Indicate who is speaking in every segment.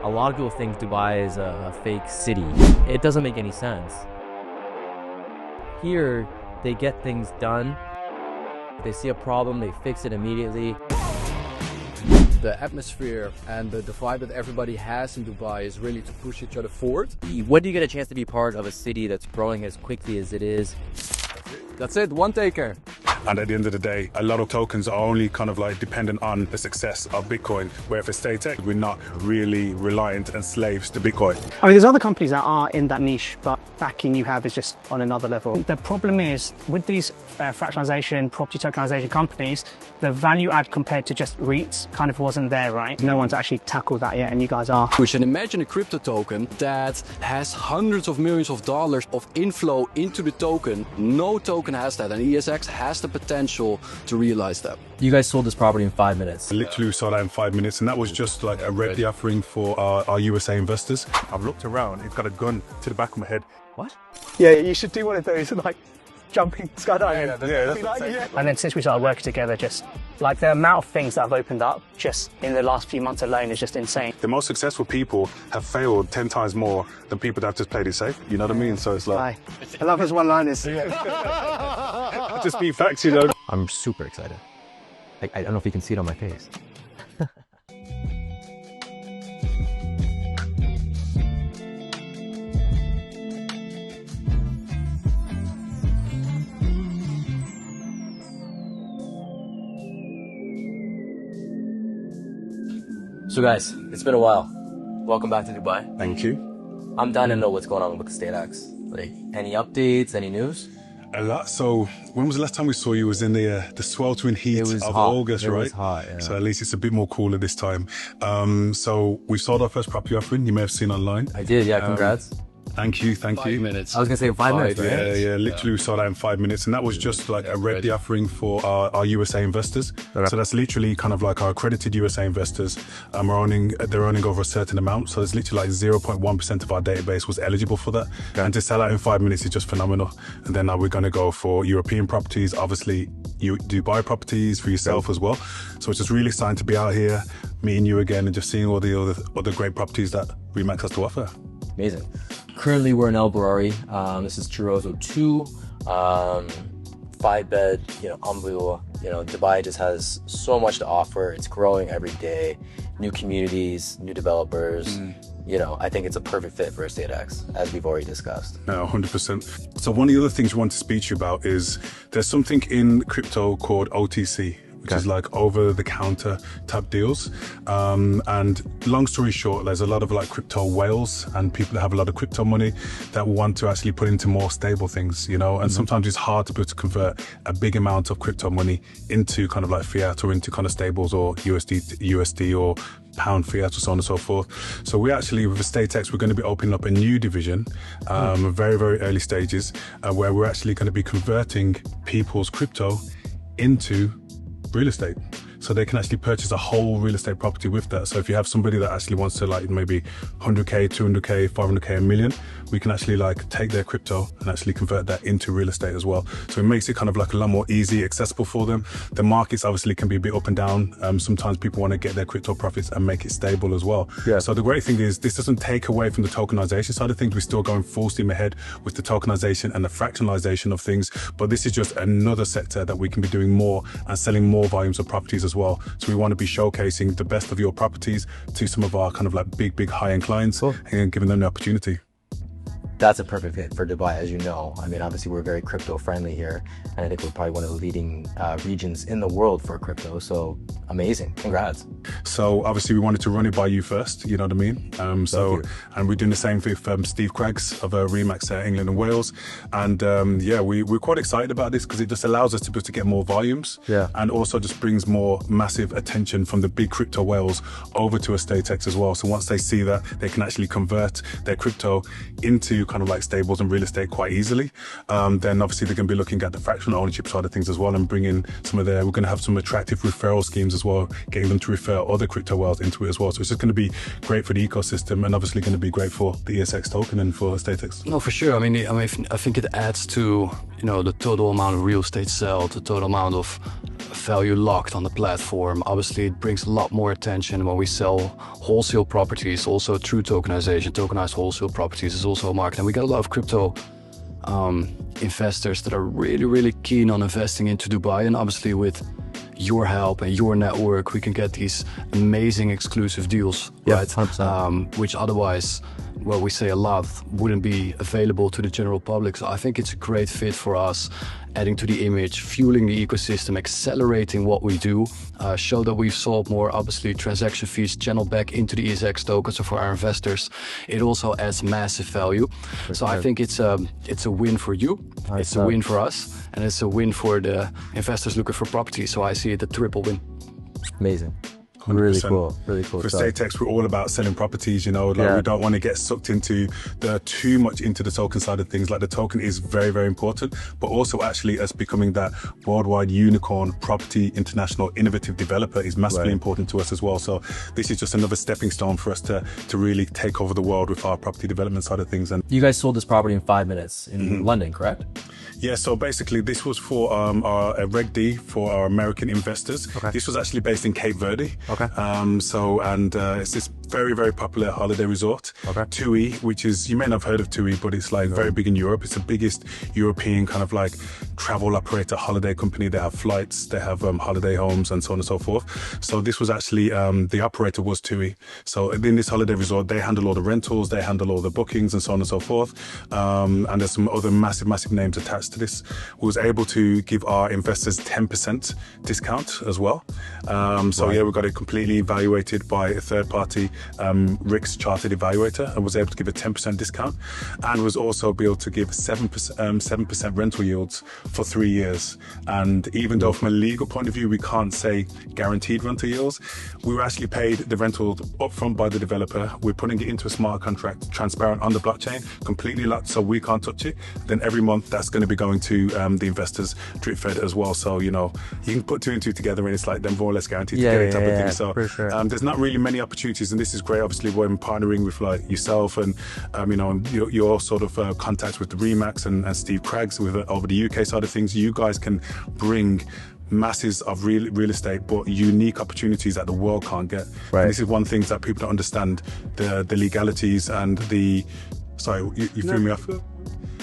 Speaker 1: A lot of people think Dubai is a fake city. It doesn't make any sense. Here, they get things done. They see a problem, they fix it immediately.
Speaker 2: The atmosphere and the vibe that everybody has in Dubai is really to push each other forward.
Speaker 1: When do you get a chance to be part of a city that's growing as quickly as it is?
Speaker 2: That's it, one taker.
Speaker 3: And at the end of the day, a lot of tokens are only kind of like dependent on the success of Bitcoin, where for EstateX, we're not really reliant and slaves to Bitcoin.
Speaker 4: I mean, there's other companies that are in that niche, but backing you have is just on another level. The problem is with these fractionalization, property tokenization companies, the value add compared to just REITs kind of wasn't there, right? No one's actually tackled that yet, and you guys are.
Speaker 2: We should imagine a crypto token that has hundreds of millions of dollars of inflow into the token. No token has that, and EstateX has the potential to realize that.
Speaker 1: You guys sold this property in 5 minutes.
Speaker 3: Literally, we sold out in 5 minutes, and that was just like a ready offering for our USA investors. I've looked around, it's got a gun to the back of my head.
Speaker 1: What?
Speaker 4: Yeah, you should do one of those, like jumping, skydiving. And then since we started working together, just like the amount of things that have opened up just in the last few months alone is just insane.
Speaker 3: The most successful people have failed 10 times more than people that have just played it safe. You know what I mean? So it's like...
Speaker 4: I love his one-liners.
Speaker 3: Just be facts, you know.
Speaker 1: I'm super excited. I don't know if you can see it on my face. So guys, it's been a while. Welcome back to Dubai.
Speaker 3: Thank you.
Speaker 1: I'm dying to know what's going on with EstateX. Like, any updates, any news?
Speaker 3: A lot. So when was the last time we saw you? It was in the sweltering heat of August, right?
Speaker 1: It was hot, yeah.
Speaker 3: So at least it's a bit more cooler this time. So we sold our first property offering. You may have seen online.
Speaker 1: I did, yeah, congrats.
Speaker 3: Thank you, thank you.
Speaker 2: 5 minutes.
Speaker 1: I was gonna say 5 minutes, right?
Speaker 3: Yeah, literally we sold out in 5 minutes, and that was just like a ready offering for our USA investors.
Speaker 1: Okay.
Speaker 3: So that's literally kind of like our accredited USA investors. They're earning over a certain amount, so it's literally like 0.1% of our database was eligible for that. Okay. And to sell out in 5 minutes is just phenomenal. And then now we're going to go for European properties, obviously you Dubai properties for yourself as well. So it's just really exciting to be out here, meeting you again, and just seeing all the other great properties that Remax has to offer.
Speaker 1: Amazing. Currently, we're in El Barari. This is Churroso 2, 5-bed, unbelievable. Dubai just has so much to offer. It's growing every day. New communities, new developers. I think it's a perfect fit for EstateX, as we've already discussed.
Speaker 3: No, 100%. So one of the other things we want to speak to you about is there's something in crypto called OTC, which is like over-the-counter type deals. And long story short, there's a lot of like crypto whales and people that have a lot of crypto money that want to actually put into more stable things, and sometimes it's hard to be able to convert a big amount of crypto money into kind of like fiat or into kind of stables or USD or pound fiat or so on and so forth. So we actually, with EstateX, we're going to be opening up a new division, very, very early stages, where we're actually going to be converting people's crypto into real estate, so they can actually purchase a whole real estate property with that. So if you have somebody that actually wants to like maybe 100k, 200k, 500k, a million, we can actually like take their crypto and actually convert that into real estate as well. So it makes it kind of like a lot more easy, accessible for them. The markets obviously can be a bit up and down. Sometimes people want to get their crypto profits and make it stable as well. Yeah. So the great thing is this doesn't take away from the tokenization side of things. We're still going full steam ahead with the tokenization and the fractionalization of things, but this is just another sector that we can be doing more and selling more volumes of properties as well. So we want to be showcasing the best of your properties to some of our kind of like big high-end clients. Cool. And giving them the opportunity.
Speaker 1: That's a perfect fit for Dubai, as you know. I mean, obviously we're very crypto friendly here, and I think we're probably one of the leading regions in the world for crypto. So amazing, congrats.
Speaker 3: So obviously we wanted to run it by you first, you know what I mean? And we're doing the same with Steve Craigs of Remax England and Wales. And we're quite excited about this because it just allows us to be able to get more volumes, and also just brings more massive attention from the big crypto whales over to EstateX as well. So once they see that, they can actually convert their crypto into do kind of like stables and real estate quite easily, then obviously they're going to be looking at the fractional ownership side of things as well, and bringing some of we're going to have some attractive referral schemes as well, getting them to refer other crypto whales into it as well. So it's just going to be great for the ecosystem, and obviously going to be great for the ESX token and for EstateX.
Speaker 2: No, for sure. I think it adds to, the total amount of real estate sold, the total amount of value locked on the platform. Obviously, it brings a lot more attention when we sell wholesale properties, also through tokenization. Tokenized wholesale properties is also a market, and we got a lot of crypto investors that are really, really keen on investing into Dubai. And obviously, with your help and your network, we can get these amazing exclusive deals, right? 100%. Which otherwise, well, we say a lot, wouldn't be available to the general public. So I think it's a great fit for us, adding to the image, fueling the ecosystem, accelerating what we do, show that we've solved more, obviously, transaction fees channel back into the ESX token. So for our investors, it also adds massive value. So I think it's a win for you, it's a win for us, and it's a win for the investors looking for property. So I see it a triple win.
Speaker 1: Amazing.
Speaker 3: 100%.
Speaker 1: Really cool
Speaker 3: For
Speaker 1: stuff.
Speaker 3: EstateX, we're all about selling properties, we don't want to get sucked into too much into the token side of things. Like, the token is very, very important, but also actually us becoming that worldwide unicorn property international innovative developer is massively important to us as well. So this is just another stepping stone for us to really take over the world with our property development side of things. And
Speaker 1: you guys sold this property in 5 minutes in London, correct?
Speaker 3: Yeah, so basically this was for our Reg D for our American investors.
Speaker 1: Okay.
Speaker 3: This was actually based in Cape Verde.
Speaker 1: Okay.
Speaker 3: It's this very, very popular holiday resort.
Speaker 1: Okay.
Speaker 3: TUI, which is, you may not have heard of TUI, but it's like very big in Europe. It's the biggest European kind of like travel operator holiday company. They have flights, they have holiday homes, and so on and so forth. So this was actually, the operator was TUI. So in this holiday resort, they handle all the rentals, they handle all the bookings, and so on and so forth. And there's some other massive names attached to this. We was able to give our investors 10% discount as well. Yeah, we got it completely evaluated by a third party, RICS chartered evaluator, and was able to give a 10% discount, and was also able to give 7% rental yields for 3 years. And even though from a legal point of view, we can't say guaranteed rental yields, we were actually paid the rental upfront by the developer. We're putting it into a smart contract, transparent on the blockchain, completely locked, so we can't touch it. Then every month that's going to be going to the investors drip fed as well. So, you can put 2 and 2 together, and it's like they're more or less guaranteed to get it type of thing. So
Speaker 1: for sure.
Speaker 3: There's not really many opportunities, and this is great. Obviously, when partnering with like yourself and your sort of contacts with the Remax and Steve Craggs over the UK side of things, you guys can bring masses of real estate, but unique opportunities that the world can't get.
Speaker 1: Right.
Speaker 3: And this is one thing that people don't understand, the legalities and the. Sorry, you threw me off.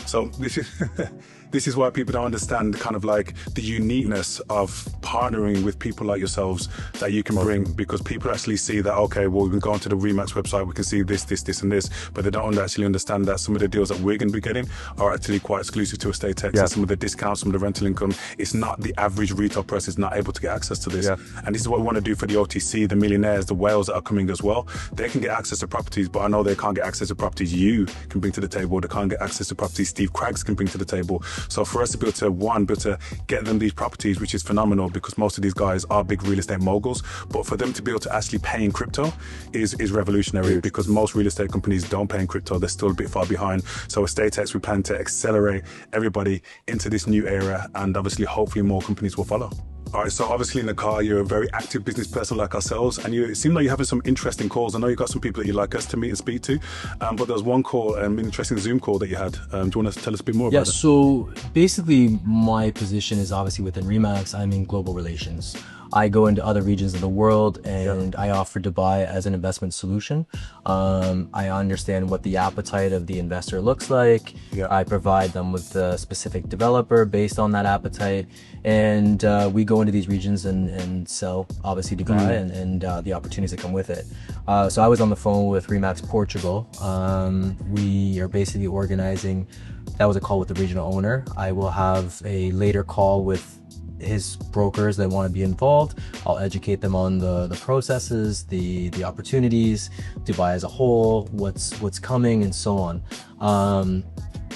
Speaker 3: So this is why people don't understand kind of like the uniqueness of partnering with people like yourselves that you can bring, because people actually see that, okay, well, we can go onto the Remax website, we can see this, and this, but they don't actually understand that some of the deals that we're going to be getting are actually quite exclusive to EstateX. And some of the discounts, some of the rental income, it's not the average retail person is not able to get access to this. And this is what we want to do for the OTC, the millionaires, the whales that are coming as well. They can get access to properties, but I know they can't get access to properties you can bring to the table. They can't get access to properties Steve Craggs can bring to the table. So for us to be able to get them these properties, which is phenomenal, because most of these guys are big real estate moguls, but for them to be able to actually pay in crypto is revolutionary, because most real estate companies don't pay in crypto. They're still a bit far behind. So EstateX, we plan to accelerate everybody into this new era, and obviously hopefully more companies will follow. All right, so obviously in the car, you're a very active business person like ourselves, and it seemed like you're having some interesting calls. I know you got some people that you'd like us to meet and speak to, but there was one call, an interesting Zoom call that you had. Do you want to tell us a bit more about it?
Speaker 1: Yeah, so basically my position is obviously within Remax. I'm in global relations. I go into other regions of the world, and I offer Dubai as an investment solution. I understand what the appetite of the investor looks like. I provide them with the specific developer based on that appetite, and we go into these regions and sell obviously Dubai and the opportunities that come with it. So I was on the phone with Remax Portugal. We are basically organizing, that was a call with the regional owner. I will have a later call with his brokers that want to be involved. I'll educate them on the processes, the opportunities, Dubai as a whole, what's coming, and so on.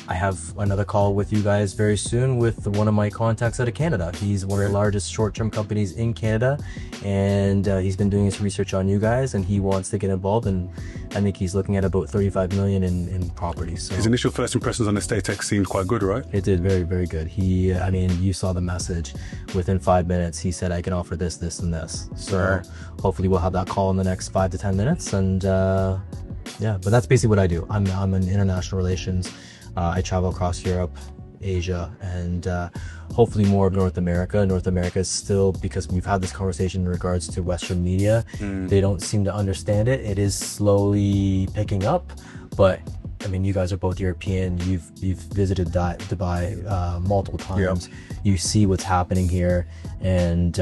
Speaker 1: I have another call with you guys very soon with one of my contacts out of Canada. He's one of the largest short-term companies in Canada, and he's been doing his research on you guys, and he wants to get involved and I think he's looking at about 35 million in properties. So
Speaker 3: His initial first impressions on EstateX seemed quite good, right?
Speaker 1: it did very, very good. I mean, you saw the message. Within 5 minutes, he said, I can offer this, this, and this. So hopefully we'll have that call in the next 5 to 10 minutes. And yeah, but that's basically what I do. I'm in international relations. I travel across Europe, Asia, and hopefully more of North America. North America is still, because we've had this conversation in regards to Western media, they don't seem to understand it. It is slowly picking up, but I mean, you guys are both European. You've visited Dubai multiple times. You see what's happening here, and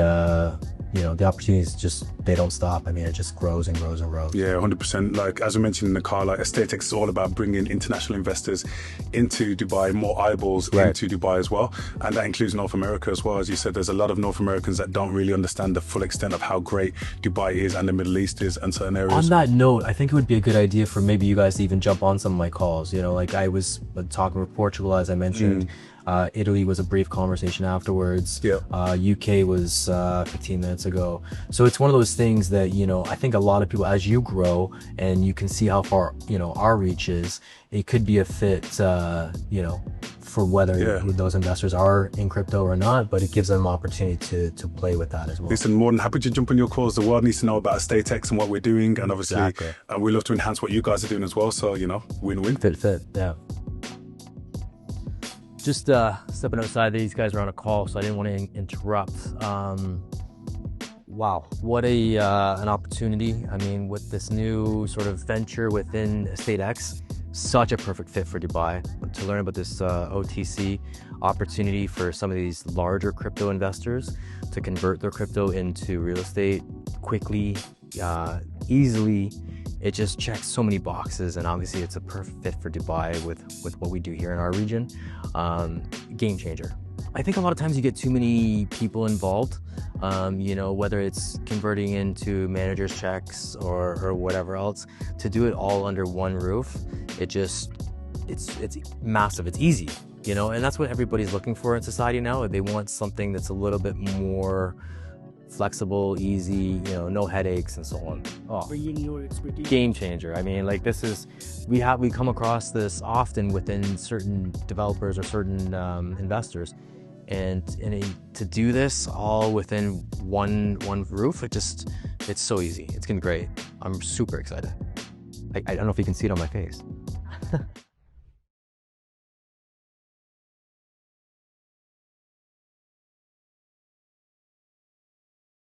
Speaker 1: you know, the opportunities just, they don't stop. I mean, it just grows and grows and grows.
Speaker 3: Yeah, 100%. Like, as we mentioned in the car, like EstateX is all about bringing international investors into Dubai, more eyeballs into Dubai as well. And that includes North America as well. As you said, there's a lot of North Americans that don't really understand the full extent of how great Dubai is and the Middle East is and certain areas.
Speaker 1: On that note, I think it would be a good idea for maybe you guys to even jump on some of my calls. You know, like I was talking with Portugal, as I mentioned. Italy was a brief conversation afterwards. UK was 15 minutes ago. So it's one of those things that, you know, I think a lot of people, as you grow and you can see how far, you know, our reach is, it could be a fit, you know, for whether those investors are in crypto or not, but it gives them opportunity to play with that as well.
Speaker 3: Listen, more than happy to jump on your calls. The world needs to know about EstateX and what we're doing. And obviously, we love to enhance what you guys are doing as well. So, you know, win-win.
Speaker 1: Fit, yeah.
Speaker 5: Just stepping outside, these guys are on a call, so I didn't want to interrupt. Wow, what an opportunity. I mean, with this new sort of venture within EstateX, such a perfect fit for Dubai. To learn about this OTC opportunity for some of these larger crypto investors to convert their crypto into real estate quickly, easily. It just checks so many boxes, and obviously it's a perfect fit for Dubai with what we do here in our region. Game changer. I think a lot of times you get too many people involved, you know, whether it's converting into manager's checks or whatever else, to do it all under one roof. It's massive, it's easy, you know, and that's what everybody's looking for in society now. They want something that's a little bit more flexible, easy, you know, no headaches and so on.
Speaker 4: Bringing your expertise.
Speaker 5: Game changer. I mean, like, this is, we come across this often within certain developers or certain investors, and to do this all within one roof, it's so easy. It's gonna be great. I'm super excited. I don't know if you can see it on my face.